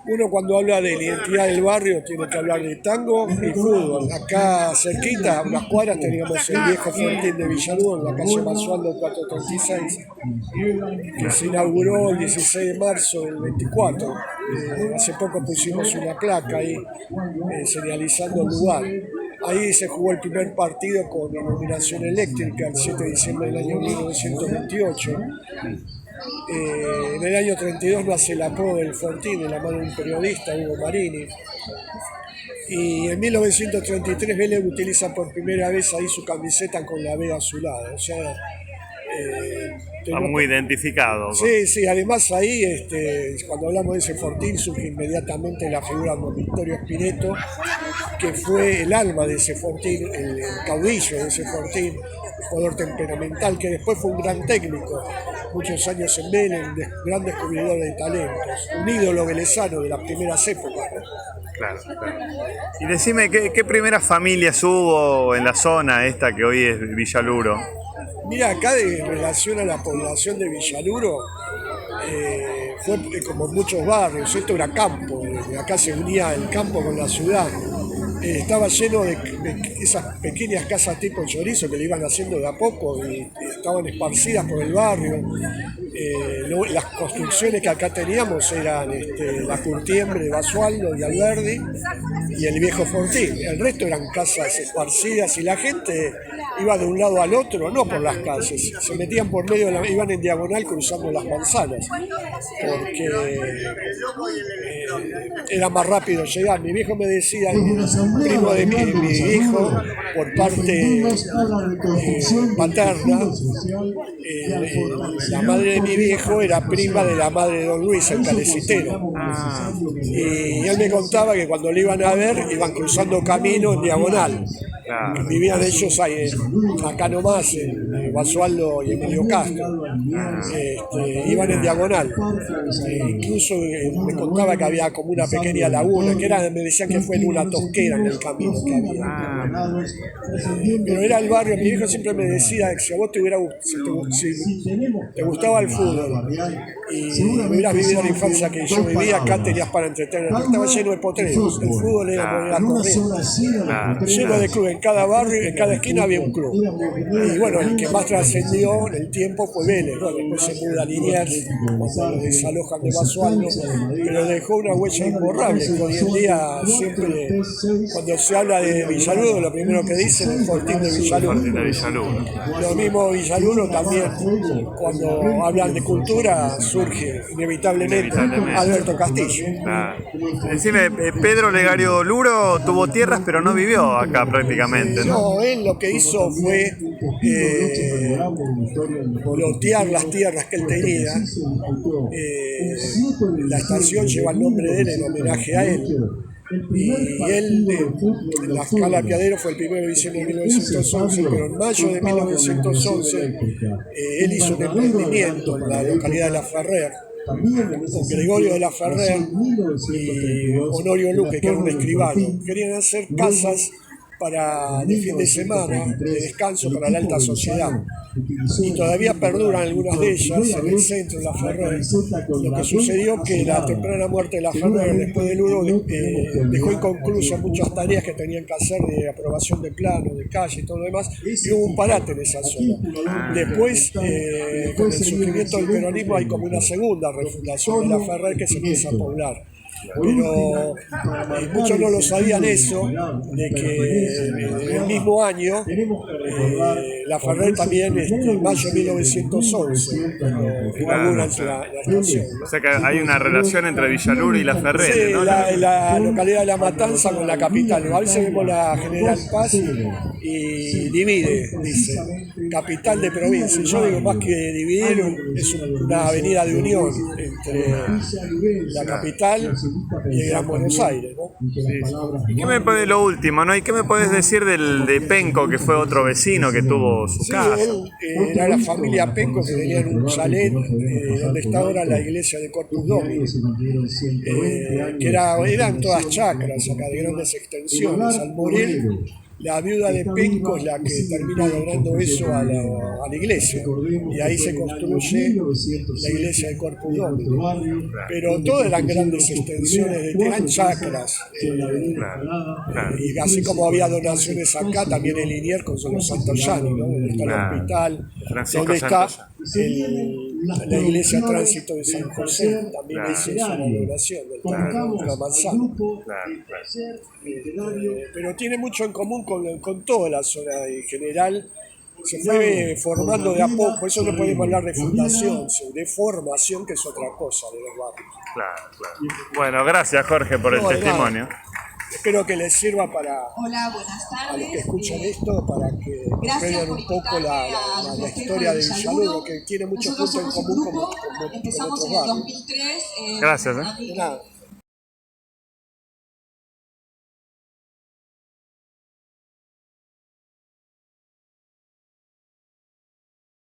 Uno cuando habla de la identidad del barrio tiene que hablar de tango y fútbol. Acá cerquita, a unas cuadras, teníamos el viejo Fortín de Villaludo en la calle Basualdo 436, que se inauguró el 16 de marzo del 24. Hace poco pusimos una placa ahí señalizando el lugar. Ahí se jugó el primer partido con iluminación eléctrica el 7 de diciembre del año 1928. En el año 32 nace el apodo del Fortín de la mano de un periodista, Hugo Marini. Y en 1933 Vélez utiliza por primera vez ahí su camiseta con la B azulada. O sea, está muy identificado. Sí, sí, además ahí cuando hablamos de ese Fortín surge inmediatamente la figura de don Victorio Spineto, que fue el alma de ese Fortín, el caudillo de ese Fortín, jugador temperamental, que después fue un gran técnico, muchos años en Vélez, gran descubridor de talentos, un ídolo velezano de las primeras épocas, ¿no? Claro, claro. Y decime, ¿qué primeras familias hubo en la zona esta que hoy es Villaluro? Mira, acá en relación a la población de Villaluro, fue como en muchos barrios, esto era campo, acá se unía el campo con la ciudad. Estaba lleno de esas pequeñas casas tipo chorizo que le iban haciendo de a poco y estaban esparcidas por el barrio. Las construcciones que acá teníamos eran la Curtiembre de Basualdo y Alberdi y el viejo Fortín. El resto eran casas esparcidas y la gente iba de un lado al otro, no por las calles, se metían por medio, iban en diagonal cruzando las manzanas, porque era más rápido llegar. Mi viejo me decía, el primo de mi hijo, por parte paterna, la madre de mi viejo era prima de la madre de don Luis, el calecitero. Y él me contaba que cuando le iban a ver, iban cruzando camino en diagonal. Vivían ellos ahí, acá nomás, en Basualdo y Emilio Castro. Iban en diagonal. Incluso me contaba que había como una pequeña laguna, me decían que fue en una tosquera en el camino que había. Pero era el barrio, mi hijo siempre me decía que si a vos te gustaba el fútbol y hubieras vivido la infancia que yo vivía, acá tenías para entretener. Estaba lleno de potreros, el fútbol era corriente, lleno de clubes. En cada barrio, en cada esquina había un club. Y bueno, el que más trascendió en el tiempo fue Vélez, ¿no? Después se muda a Liniers, cuando lo desalojan de Basualdo, pero dejó una huella imborrable, que hoy en día siempre, cuando se habla de Villaluro, lo primero que dicen es el Fortín de Villaluro. Lo mismo Villaluro también, cuando hablan de cultura, surge inevitablemente Alberto Castillo. Decime, Pedro Legario Luro tuvo tierras, pero no vivió acá prácticamente. No, él lo que hizo fue lotear las tierras que él tenía. La estación lleva el nombre de él en homenaje a él. Y él, la escala Apiadero fue el 1 de diciembre de 1911, pero en mayo de 1911 él hizo un emprendimiento en la localidad de La Ferrer, con Gregorio de La Ferrer y Honorio Luque, que era un escribano. Querían hacer casas de fin de semana, de descanso para la alta sociedad. Y todavía perduran algunas de ellas en el centro de La Ferrer. Lo que sucedió que la temprana muerte de La Ferrer, después de Luro, dejó inconclusas muchas tareas que tenían que hacer de aprobación de plano, de calle y todo lo demás, y hubo un parate en esa zona. Después, con el surgimiento del peronismo, hay como una segunda refundación de La Ferrer que se empieza a poblar. Pero muchos no lo sabían eso, de que el mismo año La Ferrer también, en mayo de 1911, inauguran la estación. O sea que hay una relación entre Villaluro y La Ferrer. Sí, ¿no? la localidad de La Matanza con la capital. A veces vemos la General Paz y divide, dice, capital de provincia. Yo digo, más que dividir, es una avenida de unión entre la capital y el Gran Buenos Aires, ¿no? ¿Y qué me puede, lo último, ¿no? ¿Y qué me podés decir de Penco, que fue otro vecino que tuvo su casa? Él, era la familia Penco, que tenían un chalet donde está ahora la iglesia de Corpus Domini, que eran todas chacras acá de grandes extensiones. Al morir la viuda de Penco es la que termina donando eso a la iglesia, y ahí se construye la iglesia de Corpus Domini. Pero todas eran grandes extensiones, eran chacras, y así como había donaciones acá, también en Liniers con los Sant'Ogiani, ¿no? Donde está el hospital, donde está la iglesia Tránsito de San José, también esa es una donación del Padre Manzano. Pero tiene mucho en común con toda la zona en general. Se fue formando de a poco, por eso no podemos hablar de fundación, de formación, que es otra cosa de los barrios. Claro. Bueno, gracias Jorge por el testimonio. Espero que les sirva Hola, buenas tardes. a los que escuchan esto, para que vean un poco la historia de Villaluro, que tiene muchos puntos en común con Empezamos otros en el barrios. 2003. Gracias. De nada.